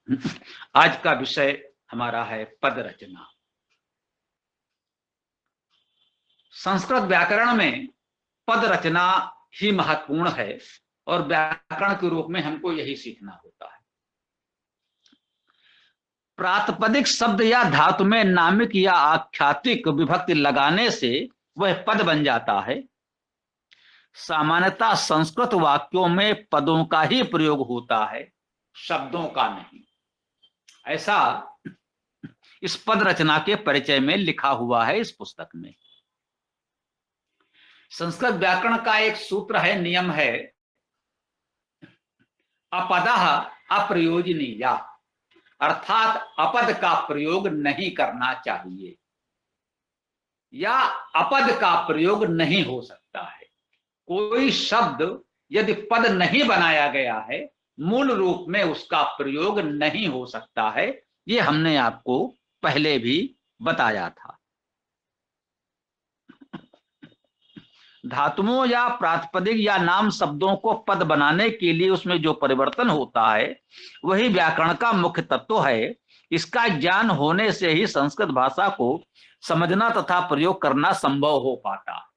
आज का विषय हमारा है पद रचना। संस्कृत व्याकरण में पद रचना ही महत्वपूर्ण है और व्याकरण के रूप में हमको यही सीखना होता है। प्रातिपदिक शब्द या धातु में नामिक या आख्यातिक विभक्ति लगाने से वह पद बन जाता है। सामान्यतः संस्कृत वाक्यों में पदों का ही प्रयोग होता है, शब्दों का नहीं। ऐसा इस पद रचना के परिचय में लिखा हुआ है इस पुस्तक में। संस्कृत व्याकरण का एक सूत्र है, नियम है, अपदः अप्रयोजनीया, अर्थात अपद का प्रयोग नहीं करना चाहिए या अपद का प्रयोग नहीं हो सकता है। कोई शब्द यदि पद नहीं बनाया गया है, मूल रूप में उसका प्रयोग नहीं हो सकता है। ये हमने आपको पहले भी बताया था। धातुओं या प्रातिपदिक या नाम शब्दों को पद बनाने के लिए उसमें जो परिवर्तन होता है वही व्याकरण का मुख्य तत्व है। इसका ज्ञान होने से ही संस्कृत भाषा को समझना तथा प्रयोग करना संभव हो पाता है।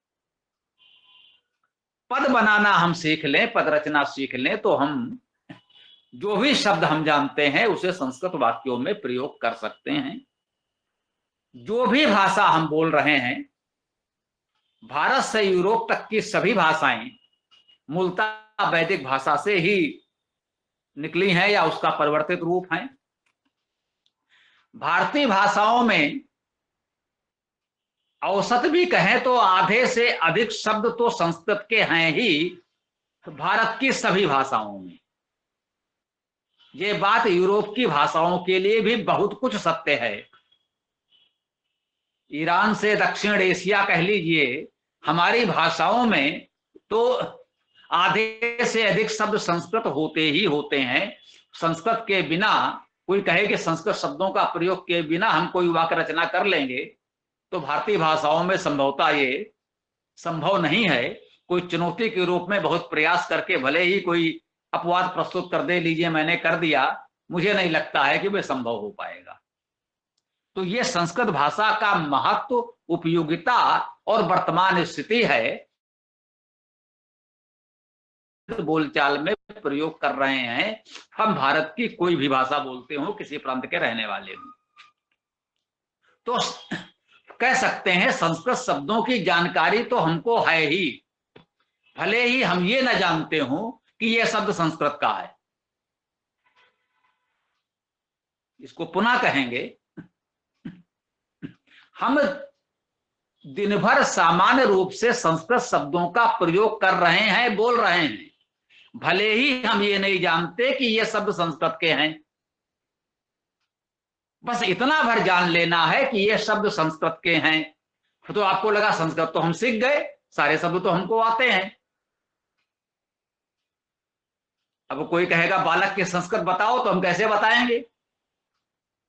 पद बनाना हम सीख लें, पद रचना सीख लें, तो हम जो भी शब्द हम जानते हैं उसे संस्कृत वाक्यों में प्रयोग कर सकते हैं। जो भी भाषा हम बोल रहे हैं, भारत से यूरोप तक की सभी भाषाएं मूलतः वैदिक भाषा से ही निकली हैं या उसका परिवर्तित रूप है। भारतीय भाषाओं में औसत भी कहें तो आधे से अधिक शब्द तो संस्कृत के हैं ही भारत की सभी भाषाओं में। ये बात यूरोप की भाषाओं के लिए भी बहुत कुछ सत्य है। ईरान से दक्षिण एशिया कह लीजिए, हमारी भाषाओं में तो आधे से अधिक शब्द संस्कृत होते ही होते हैं। संस्कृत के बिना, कोई कहे कि संस्कृत शब्दों का प्रयोग के बिना हम कोई वाक्य रचना कर लेंगे, तो भारतीय भाषाओं में संभवतः ये संभव नहीं है। कोई चुनौती के रूप में बहुत प्रयास करके भले ही कोई अपवाद प्रस्तुत कर दे, लीजिए मैंने कर दिया, मुझे नहीं लगता है कि वह संभव हो पाएगा। तो ये संस्कृत भाषा का महत्व, उपयोगिता और वर्तमान स्थिति है। बोलचाल में प्रयोग कर रहे हैं, हम भारत की कोई भी भाषा बोलते हो, किसी प्रांत के रहने वाले हो, तो कह सकते हैं संस्कृत शब्दों की जानकारी तो हमको है ही, भले ही हम ये न जानते हो कि यह शब्द संस्कृत का है। इसको पुनः कहेंगे, हम दिन भर सामान्य रूप से संस्कृत शब्दों का प्रयोग कर रहे हैं, बोल रहे हैं, भले ही हम ये नहीं जानते कि ये शब्द संस्कृत के हैं। बस इतना भर जान लेना है कि ये शब्द संस्कृत के हैं, तो आपको लगा संस्कृत तो हम सीख गए, सारे शब्द तो हमको आते हैं। अब कोई कहेगा बालक के संस्कृत बताओ, तो हम कैसे बताएंगे?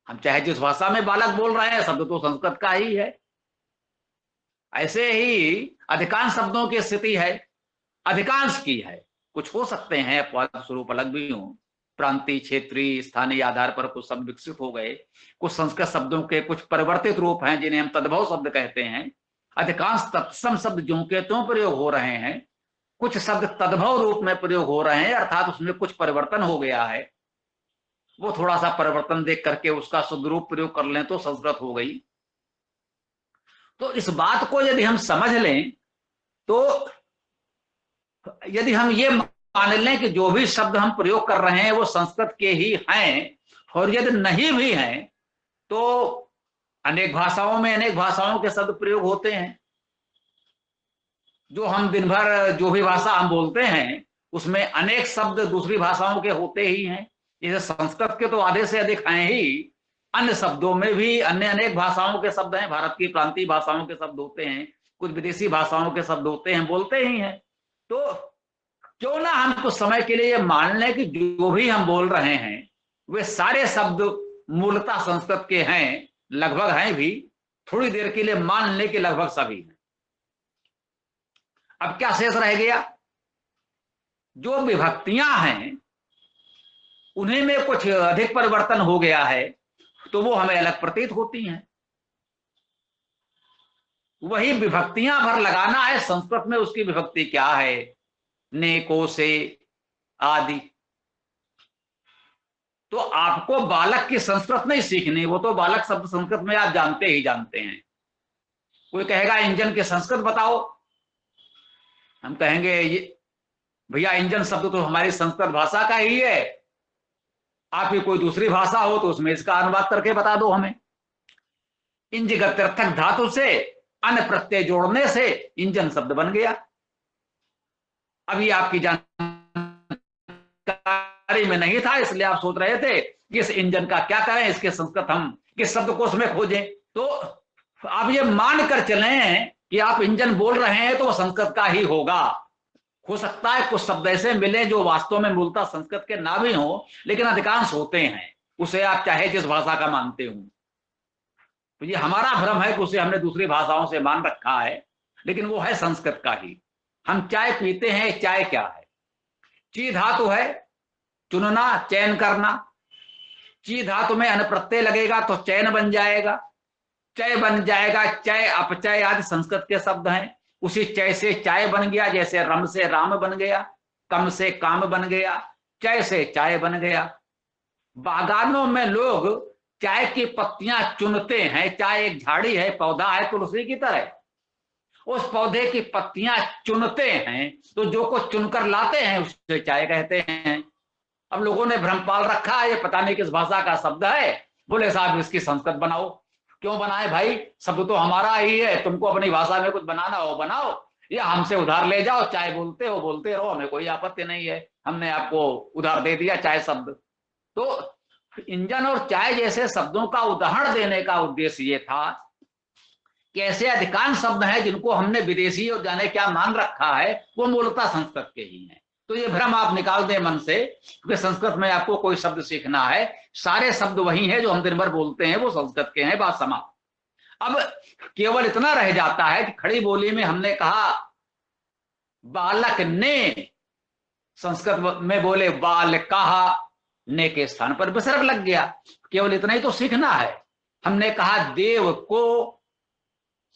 हम चाहे जिस भाषा में बालक बोल रहे हैं, शब्द तो संस्कृत का ही है। ऐसे ही अधिकांश शब्दों की स्थिति है, अधिकांश की है, कुछ हो सकते हैं अपवाद स्वरूप अलग भी हो, प्रांतीय, क्षेत्रीय, स्थानीय आधार पर कुछ शब्द विकसित हो गए, कुछ संस्कृत शब्दों के कुछ परिवर्तित रूप हैं जिन्हें हम तद्भव शब्द कहते हैं। अधिकांश तत्सम शब्द ज्यों के त्यों प्रयोग हो रहे हैं, कुछ शब्द तद्भव रूप में प्रयोग हो रहे हैं, अर्थात उसमें कुछ परिवर्तन हो गया है। वो थोड़ा सा परिवर्तन देख करके उसका शुद्ध रूप प्रयोग कर लें तो संस्कृत हो गई। तो इस बात को यदि हम समझ लें, तो यदि हम ये मान लें कि जो भी शब्द हम प्रयोग कर रहे हैं वो संस्कृत के ही हैं, और यदि नहीं भी हैं तो अनेक भाषाओं में अनेक भाषाओं के शब्द प्रयोग होते हैं। जो हम दिन भर जो भी भाषा हम बोलते हैं उसमें अनेक शब्द दूसरी भाषाओं के होते ही हैं। जैसे संस्कृत के तो आधे से अधिक हैं ही, अन्य शब्दों में भी अन्य अनेक भाषाओं के शब्द हैं, भारत की प्रांतीय भाषाओं के शब्द होते हैं, कुछ विदेशी भाषाओं के शब्द होते हैं, बोलते ही हैं। तो क्यों ना हम कुछ समय के लिए मान लें कि जो भी हम बोल रहे हैं वे सारे शब्द मूलतः संस्कृत के हैं, लगभग हैं भी, थोड़ी देर के लिए मान लें कि लगभग सभी हैं। अब क्या शेष रह गया? जो विभक्तियां हैं उन्हीं में कुछ अधिक परिवर्तन हो गया है तो वो हमें अलग प्रतीत होती हैं। वही विभक्तियां भर लगाना है, संस्कृत में उसकी विभक्ति क्या है, ने, को, से आदि। तो आपको बालक की संस्कृत नहीं सीखनी, वो तो बालक शब्द संस्कृत में आप जानते ही जानते हैं। कोई कहेगा इंजन की संस्कृत बताओ, हम कहेंगे ये भैया इंजन शब्द तो हमारी संस्कृत भाषा का ही है, आपकी कोई दूसरी भाषा हो तो उसमें इसका अनुवाद करके बता दो हमें। इंज गत्यर्थक धातु से अन प्रत्यय जोड़ने से इंजन शब्द बन गया। अभी आपकी जानकारी में नहीं था इसलिए आप सोच रहे थे कि इस इंजन का क्या करें, इसके संस्कृत हम किस शब्दकोश में खोजें। तो आप ये मान कर चलें कि आप इंजन बोल रहे हैं तो वो संस्कृत का ही होगा। हो सकता है कुछ शब्द ऐसे मिले जो वास्तव में मूलतः संस्कृत के ना भी हो, लेकिन अधिकांश होते हैं, उसे आप चाहे जिस भाषा का मानते हो। तो ये हमारा भ्रम है कि उसे हमने दूसरी भाषाओं से मान रखा है, लेकिन वो है संस्कृत का ही। हम चाय पीते हैं, चाय क्या है, ची धातु है, चुनना, चयन करना। ची धातु में अनप्रत्यय लगेगा तो चयन बन जाएगा, चय बन जाएगा, चय अपचय आदि संस्कृत के शब्द हैं। उसी चय से चाय बन गया, जैसे रम से राम बन गया, कम से काम बन गया, चय से चाय बन गया। बागानों में लोग चाय की पत्तियां चुनते हैं, चाय एक झाड़ी है, पौधा है तुलसी की तरह, उस पौधे की पत्तियां चुनते हैं, तो जो को चुनकर लाते हैं उसे चाय कहते हैं। अब लोगों ने भ्रम पाल रखा है, ये पता नहीं किस भाषा का शब्द है, बोले साहब इसकी संस्कृत बनाओ। क्यों बनाए भाई, शब्द तो हमारा ही है, तुमको अपनी भाषा में कुछ बनाना हो बनाओ, या हमसे उधार ले जाओ, चाय बोलते हो बोलते रहो, हमें कोई आपत्ति नहीं है, हमने आपको उधार दे दिया चाय शब्द। तो इंजन और चाय जैसे शब्दों का उदाहरण देने का उद्देश्य ये था कि ऐसे अधिकांश शब्द हैं जिनको हमने विदेशी और जाने क्या मान रखा है, वो मूलतः संस्कृत के ही हैं। तो ये भ्रम आप निकाल दें मन से कि संस्कृत में आपको कोई शब्द सीखना है, सारे शब्द वही हैं जो हम दिन भर बोलते हैं वो संस्कृत के हैं, बात समाप्त। अब केवल इतना रह जाता है कि खड़ी बोली में हमने कहा बालक ने, संस्कृत में बोले बाल कहा, ने के स्थान पर विसर्ग लग गया, केवल इतना ही तो सीखना है। हमने कहा देव को,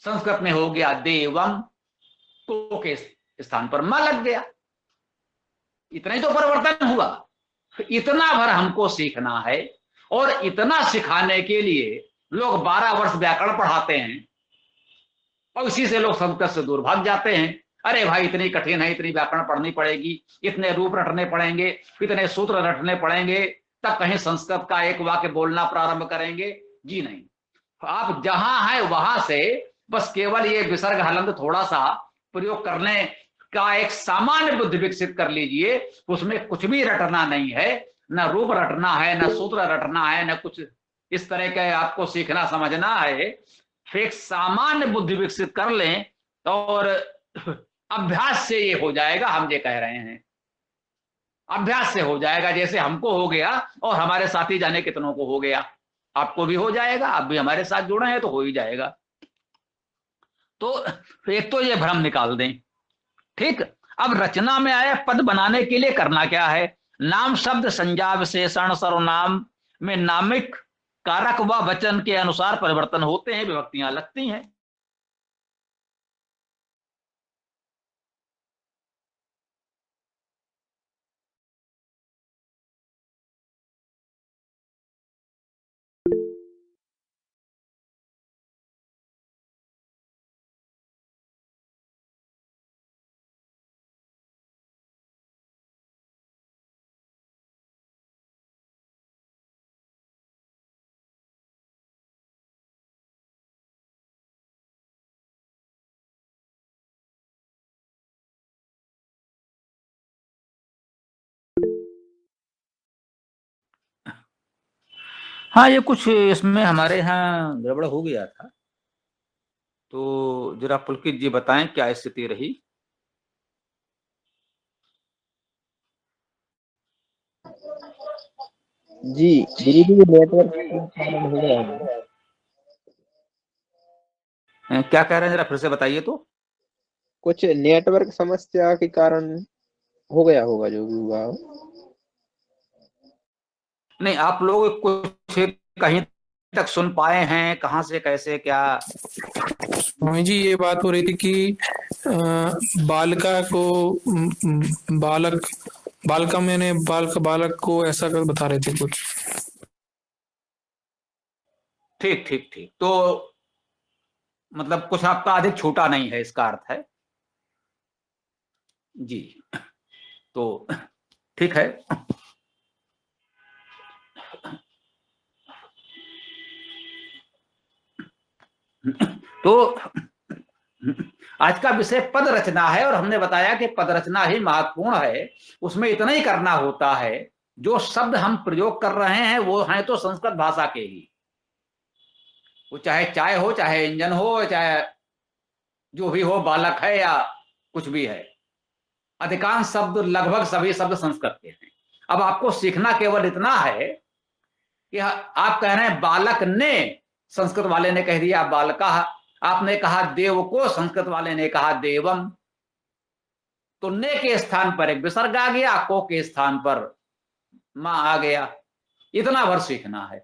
संस्कृत में हो गया देवम, को के स्थान पर म लग गया, इतना ही तो परिवर्तन हुआ। इतना भर हमको सीखना है, और इतना सिखाने के लिए लोग 12 वर्ष व्याकरण पढ़ाते हैं और इसी से लोग संस्कृत से दूर भाग जाते हैं। अरे भाई इतनी कठिन है, इतनी व्याकरण पढ़नी पड़ेगी, इतने रूप रटने पड़ेंगे, इतने सूत्र रटने पड़ेंगे, तब कहीं संस्कृत का एक वाक्य बोलना प्रारंभ करेंगे। जी नहीं, आप जहां हैं वहां से बस केवल ये विसर्ग हलंत थोड़ा सा प्रयोग करने का एक सामान्य बुद्धि विकसित कर लीजिए, उसमें कुछ भी रटना नहीं है, न रूप रटना है, न सूत्र रटना है, न कुछ इस तरह के आपको सीखना समझना है। एक सामान्य बुद्धि विकसित कर लें और अभ्यास से ये हो जाएगा, हम ये कह रहे हैं अभ्यास से हो जाएगा, जैसे हमको हो गया और हमारे साथी जाने कितनों को हो गया, आपको भी हो जाएगा, आप भी हमारे साथ जुड़े हैं तो हो ही जाएगा। तो एक तो ये भ्रम निकाल दें। ठीक, अब रचना में आए पद बनाने के लिए करना क्या है, नाम शब्द संज्ञा विशेषण सर्वनाम में नामिक कारक व वचन के अनुसार परिवर्तन होते हैं, विभक्तियां लगती हैं। हाँ, ये कुछ इसमें हमारे यहाँ गड़बड़ हो गया था, तो जरा पुलकित जी बताएं क्या स्थिति रही। जी गुरु जी, नेटवर्क प्रॉब्लम हो गया है। क्या कह रहे हैं, जरा फिर से बताइए तो। कुछ नेटवर्क समस्या के कारण हो गया होगा, जो भी हुआ हो। नहीं, आप लोग कुछ कहीं तक सुन पाए हैं, कहाँ से कैसे क्या? स्वामी जी ये बात हो रही थी कि बालिका को बालक बालिका मैंने बालक को ऐसा कर बता रहे थे कुछ। ठीक ठीक ठीक, तो मतलब कुछ आपका अधिक छोटा नहीं है, इसका अर्थ है जी। तो ठीक है, तो आज का विषय पद रचना है, और हमने बताया कि पद रचना ही महत्वपूर्ण है। उसमें इतना ही करना होता है, जो शब्द हम प्रयोग कर रहे हैं वो हैं तो संस्कृत भाषा के ही, वो चाहे चाय हो, चाहे इंजन हो, चाहे जो भी हो, बालक है या कुछ भी है, अधिकांश शब्द, लगभग सभी शब्द संस्कृत के हैं। अब आपको सीखना केवल इतना है कि आप कह रहे हैं बालक ने, संस्कृत वाले ने कह दिया बालका, आपने कहा देव को, संस्कृत वाले ने कहा देवम, तो ने के स्थान पर एक विसर्ग आ गया, को के स्थान पर मां आ गया। इतना भर सीखना है,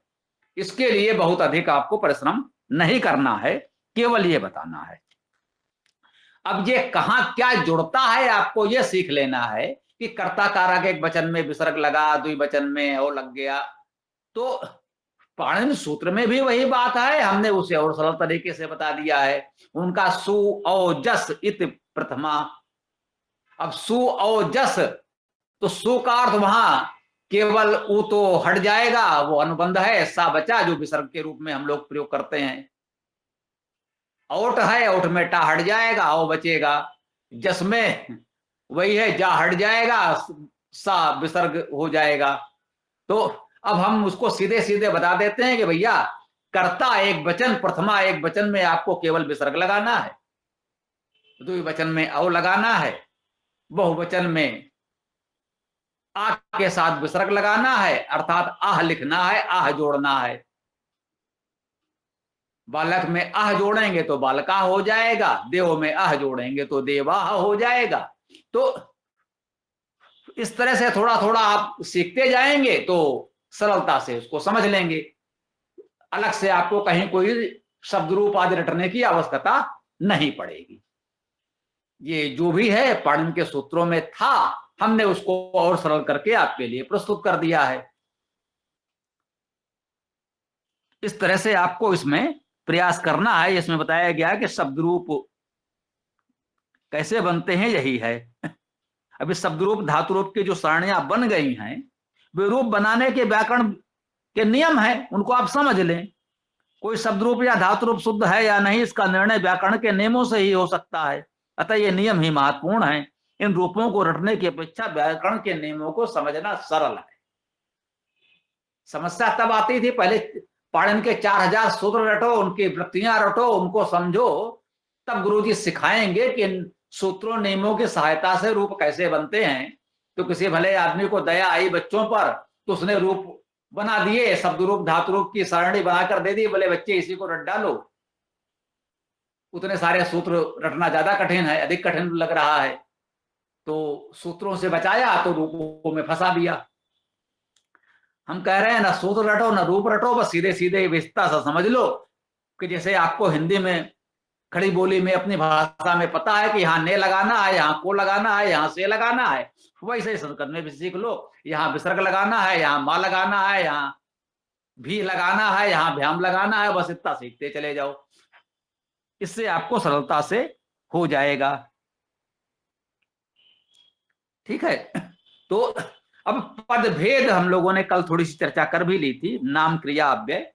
इसके लिए बहुत अधिक आपको परिश्रम नहीं करना है, केवल ये बताना है। अब ये कहां क्या जुड़ता है आपको ये सीख लेना है कि कर्ता कारक एक वचन में विसर्ग लगा, द्विवचन में और लग गया, तो पाणिनि सूत्र में भी वही बात है, हमने उसे और सरल तरीके से बता दिया है। उनका सु औ जस इत प्रथमा। अब सु औ जस, तो सु का अर्थ वहां केवल उ तो हट जाएगा, वो अनुबंध है, सा बचा जो विसर्ग के रूप में हम लोग प्रयोग करते हैं। औट है, औट में टा हट जाएगा, औ बचेगा। जस में वही है, जा हट जाएगा, सा विसर्ग हो जाएगा। तो अब हम उसको सीधे सीधे बता देते हैं कि भैया कर्ता एक वचन, प्रथमा एक वचन में आपको केवल विसर्ग लगाना है, द्विवचन में औ लगाना है, बहुवचन में आ के साथ विसर्ग लगाना है, अर्थात आह लिखना है, आह जोड़ना है। बालक में आह जोड़ेंगे तो बालका हो जाएगा, देव में आह जोड़ेंगे तो देवाह हो जाएगा। तो इस तरह से थोड़ा थोड़ा आप सीखते जाएंगे तो सरलता से उसको समझ लेंगे। अलग से आपको कहीं कोई शब्द रूप आदि रटने की आवश्यकता नहीं पड़ेगी। ये जो भी है पाणिनि के सूत्रों में था, हमने उसको और सरल करके आपके लिए प्रस्तुत कर दिया है। इस तरह से आपको इसमें प्रयास करना है। इसमें बताया गया है कि शब्द रूप कैसे बनते हैं, यही है। अभी शब्द रूप धातु रूप की जो सारणियां बन गई हैं, वे रूप बनाने के व्याकरण के नियम हैं, उनको आप समझ लें। कोई शब्द रूप या धातु रूप शुद्ध है या नहीं, इसका निर्णय व्याकरण के नियमों से ही हो सकता है। अतः ये नियम ही महत्वपूर्ण है। इन रूपों को रटने की अपेक्षा व्याकरण के नियमों को समझना सरल है। समस्या तब आती थी, पहले पाणिनि के 4000 सूत्र रटो, उनकी वृत्तियां रटो, उनको समझो, तब गुरुजी सिखाएंगे कि इन सूत्रों नियमों की सहायता से रूप कैसे बनते हैं। तो किसी भले आदमी को दया आई बच्चों पर, तो उसने रूप बना दिए, शब्द रूप धातु रूप की सारणी बनाकर दे दी, बोले बच्चे इसी को रट डालो। उतने सारे सूत्र रटना ज्यादा कठिन है, अधिक कठिन लग रहा है, तो सूत्रों से बचाया तो रूपों में फंसा दिया। हम कह रहे हैं ना सूत्र रटो ना रूप रटो, बस सीधे सीधे विस्तार से समझ लो कि जैसे आपको हिंदी में खड़ी बोली में अपनी भाषा में पता है कि यहाँ ने लगाना है, यहाँ को लगाना है, यहाँ से लगाना है, वैसे ही संस्कृत में भी सीख लो। यहाँ विसर्ग लगाना है, यहाँ मां लगाना है, यहाँ भी लगाना है, यहाँ भ्याम लगाना है, बस इतना सीखते चले जाओ। इससे आपको सरलता से हो जाएगा। ठीक है, तो अब पद भेद हम लोगों ने कल थोड़ी सी चर्चा कर भी ली थी, नाम क्रिया अव्यय।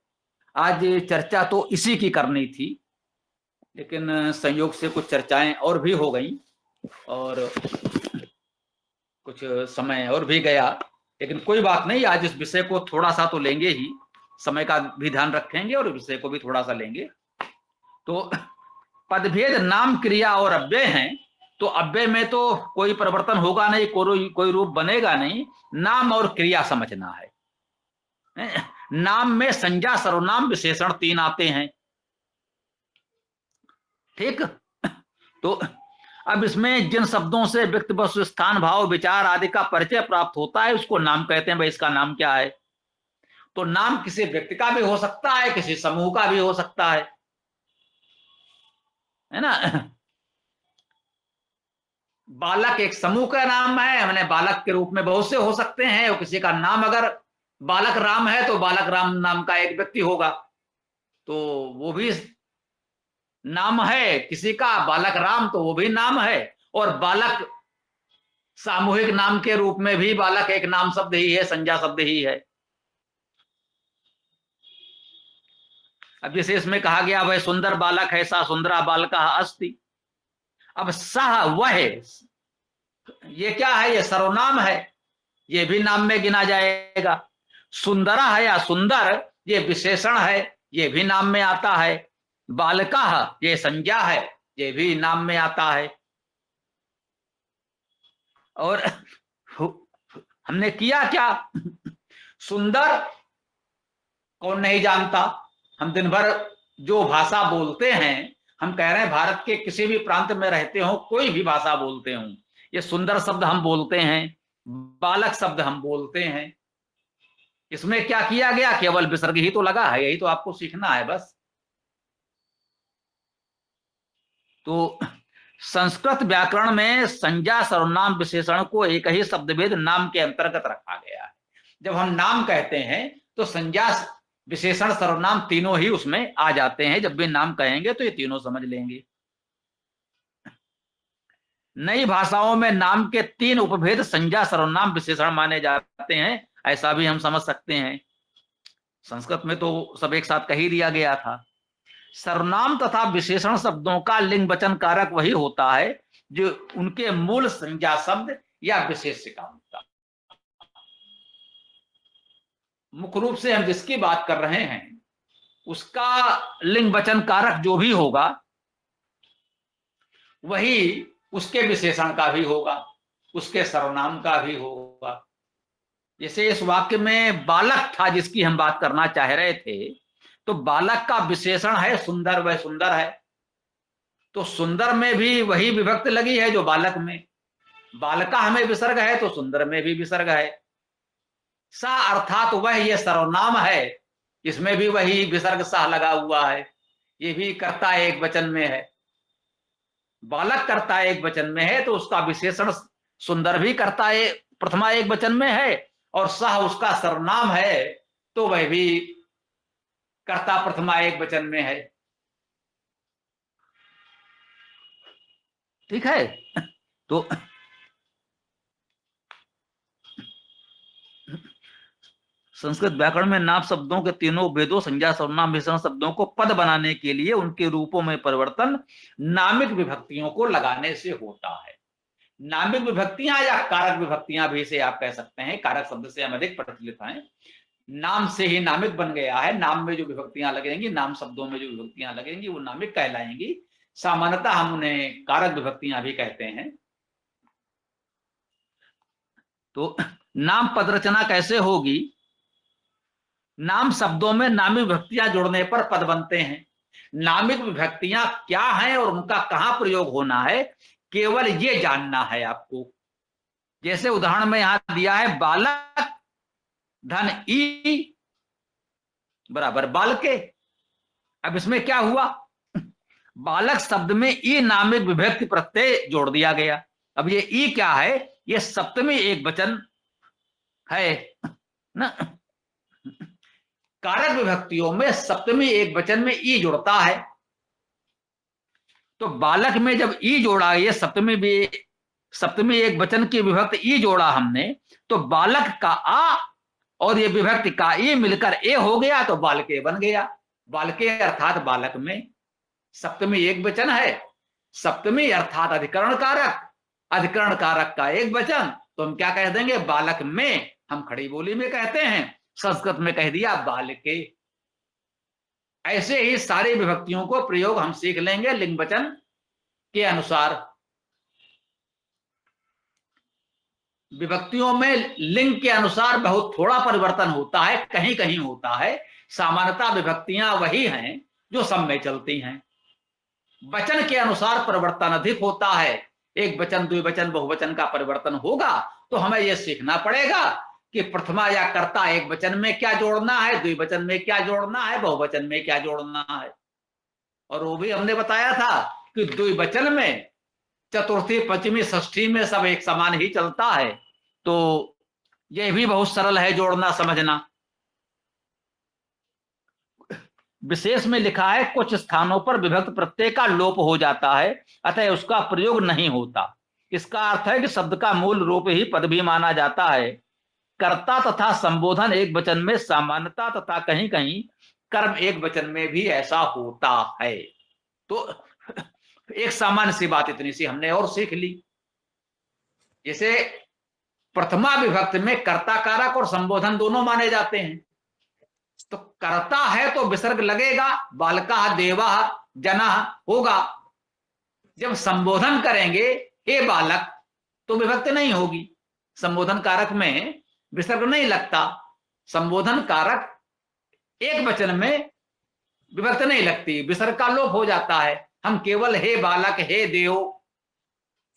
आज चर्चा तो इसी की करनी थी, लेकिन संयोग से कुछ चर्चाएं और भी हो गई और कुछ समय और भी गया, लेकिन कोई बात नहीं, आज इस विषय को थोड़ा सा तो लेंगे ही, समय का भी ध्यान रखेंगे और विषय को भी थोड़ा सा लेंगे। तो पदभेद नाम क्रिया और अव्यय हैं, तो अव्यय में तो कोई परिवर्तन होगा नहीं, कोई रूप बनेगा नहीं। नाम और क्रिया समझना है। नाम में संज्ञा सर्वनाम विशेषण 3 आते हैं। ठीक, तो अब इसमें जिन शब्दों से व्यक्ति वस्तु स्थान भाव विचार आदि का परिचय प्राप्त होता है उसको नाम कहते हैं। भाई इसका नाम क्या है, तो नाम किसी व्यक्ति का भी हो सकता है, किसी समूह का भी हो सकता है ना। बालक एक समूह का नाम है, हमने बालक के रूप में बहुत से हो सकते हैं, और किसी का नाम अगर बालक राम है तो बालक राम नाम का एक व्यक्ति होगा, तो वो भी नाम है किसी का, बालक राम तो वो भी नाम है। और बालक सामूहिक नाम के रूप में भी बालक एक नाम शब्द ही है, संज्ञा शब्द ही है। अब जैसे इसमें कहा गया वह सुंदर बालक है, सा सुंदरा बालका अस्ति। अब सह वह, ये क्या है? ये सर्वनाम है, ये भी नाम में गिना जाएगा। सुंदरा है या सुंदर, ये विशेषण है, ये भी नाम में आता है। बालका ये संज्ञा है, ये भी नाम में आता है। और हमने किया क्या? सुंदर कौन नहीं जानता? हम दिन भर जो भाषा बोलते हैं, हम कह रहे हैं भारत के किसी भी प्रांत में रहते हो, कोई भी भाषा बोलते हो, ये सुंदर शब्द हम बोलते हैं, बालक शब्द हम बोलते हैं। इसमें क्या किया गया? केवल विसर्ग ही तो लगा है, यही तो आपको सीखना है बस। तो संस्कृत व्याकरण में संज्ञा सर्वनाम विशेषण को एक ही शब्दभेद नाम के अंतर्गत रखा गया है। जब हम नाम कहते हैं तो संज्ञा विशेषण सर्वनाम तीनों ही उसमें आ जाते हैं। जब भी नाम कहेंगे तो ये तीनों समझ लेंगे। नई भाषाओं में नाम के 3 उपभेद संज्ञा सर्वनाम विशेषण माने जाते हैं, ऐसा भी हम समझ सकते हैं। संस्कृत में तो सब एक साथ कह ही दिया गया था। सर्वनाम तथा विशेषण शब्दों का लिंग वचन कारक वही होता है जो उनके मूल संज्ञा शब्द या विशेष्य का होता है। मुख्य रूप से हम जिसकी बात कर रहे हैं उसका लिंग वचन कारक जो भी होगा वही उसके विशेषण का भी होगा, उसके सर्वनाम का भी होगा। जैसे इस वाक्य में बालक था जिसकी हम बात करना चाह रहे थे, तो बालक का विशेषण है सुंदर, वह सुंदर है, तो सुंदर में भी वही विभक्ति लगी है जो बालक में। बालका हमें विसर्ग है तो सुंदर में भी विसर्ग है। सा अर्थात वह, ये सर्वनाम है, इसमें भी वही विसर्ग सा लगा हुआ है। ये भी कर्ता एक वचन में है, बालक कर्ता एक वचन में है, तो उसका विशेषण सुंदर भी कर्ता प्रथमा एक वचन में है, और सह उसका सर्वनाम है तो वह भी कर्ता प्रथमा एक वचन में है। ठीक है। तो संस्कृत व्याकरण में नाम शब्दों के तीनों भेदों संज्ञा सर्वनाम विशेषण शब्दों को पद बनाने के लिए उनके रूपों में परिवर्तन नामिक विभक्तियों को लगाने से होता है। नामिक विभक्तियां या कारक विभक्तियां भी इसे आप कह सकते हैं, कारक शब्द से हम अधिक प्रचलित हैं। नाम से ही नामिक बन गया है, नाम में जो विभक्तियां लगेंगी, नाम शब्दों में जो विभक्तियां लगेंगी वो नामिक कहलाएंगी। सामान्यतः हम उन्हें कारक विभक्तियां भी कहते हैं। तो नाम पद रचना कैसे होगी? नाम शब्दों में नामिक विभक्तियां जोड़ने पर पद बनते हैं। नामिक विभक्तियां क्या हैं और उनका कहां प्रयोग होना है, केवल ये जानना है आपको। जैसे उदाहरण में यहां दिया है, बालक धन ई बराबर बालके। अब इसमें क्या हुआ? बालक शब्द में ई नामिक विभक्ति प्रत्यय जोड़ दिया गया। अब ये ई क्या है? ये सप्तमी एक वचन है ना। कारक विभक्तियों में सप्तमी एक वचन में ई जुड़ता है, तो बालक में जब ई जोड़ा, ये सप्तमी एक वचन की विभक्ति ई जोड़ा हमने, तो बालक का आ और ये विभक्ति का ई मिलकर ए हो गया, तो बालके बन गया। बालके अर्थात बालक में सप्तमी एक वचन है, सप्तमी अर्थात अधिकरण कारक, अधिकरण कारक का एक वचन, तो हम क्या कह देंगे? बालक में। हम खड़ी बोली में कहते हैं, संस्कृत में कह दिया बालके। ऐसे ही सारी विभक्तियों को प्रयोग हम सीख लेंगे लिंग वचन के अनुसार। विभक्तियों में लिंग के अनुसार बहुत थोड़ा परिवर्तन होता है, कहीं कहीं होता है। सामान्यतः विभक्तियां वही हैं जो सब में चलती हैं। वचन के अनुसार परिवर्तन अधिक होता है। एक वचन, द्विवचन, बहुवचन का परिवर्तन होगा, तो हमें यह सीखना पड़ेगा कि प्रथमा या कर्ता एक वचन में क्या जोड़ना है, द्विवचन में क्या जोड़ना है, बहुवचन में क्या जोड़ना है। और वो भी हमने बताया था कि द्विवचन में चतुर्थी, पंचमी, षष्ठी में सब एक समान ही चलता है। तो यह भी बहुत सरल है जोड़ना समझना। विशेष में लिखा है कुछ स्थानों पर विभक्त प्रत्यय का लोप हो जाता है, अतः उसका प्रयोग नहीं होता। इसका अर्थ है कि शब्द का मूल रूप ही पद भी माना जाता है। कर्ता तथा संबोधन एक वचन में सामान्यता तथा कहीं कहीं कर्म एक वचन में भी ऐसा होता है। तो एक सामान्य सी बात इतनी सी हमने और सीख ली। जैसे प्रथमा विभक्त में कर्ता कारक और संबोधन दोनों माने जाते हैं। तो कर्ता है तो विसर्ग लगेगा, बालका, देवा, जना होगा। जब संबोधन करेंगे हे बालक तो विभक्त नहीं होगी, संबोधन कारक में विसर्ग नहीं लगता। संबोधन कारक एक वचन में विभक्त नहीं लगती, विसर्ग का लोप हो जाता है। हम केवल हे बालक, हे देव,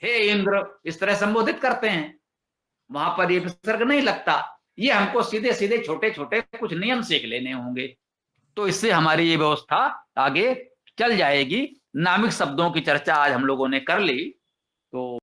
हे इंद्र इस तरह संबोधित करते हैं, वहां पर ये विसर्ग नहीं लगता। ये हमको सीधे सीधे छोटे छोटे कुछ नियम सीख लेने होंगे, तो इससे हमारी ये व्यवस्था आगे चल जाएगी। नामिक शब्दों की चर्चा आज हम लोगों ने कर ली। तो